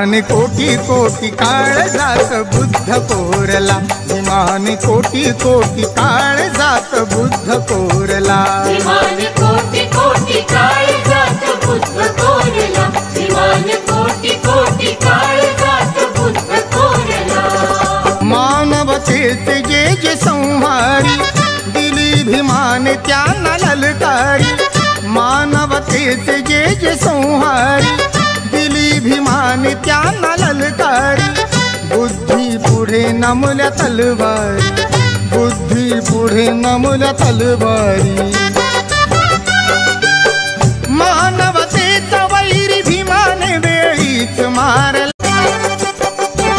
भीमाने कोटी कोटी काळजात बुद्ध कोरला, भीमाने कोटी कोटी काळजात बुद्ध कोरला, भीमाने कोटी कोटी काळजात बुद्ध कोरला, भीमाने कोटी कोटी काळजात बुद्ध कोरला। मानवतेचे जे जे संहारी दिली भीमाने त्यांना ललकारी, मानवतेचे जे जे संहारी दिली भीमाने त्यांना ललकारी, बुद्धी पुढे नमल्या तलवारी, बुद्धी पुढे नमल्या तलवारी। मानवतेचा वैरी भीमाने वेळीच मारला,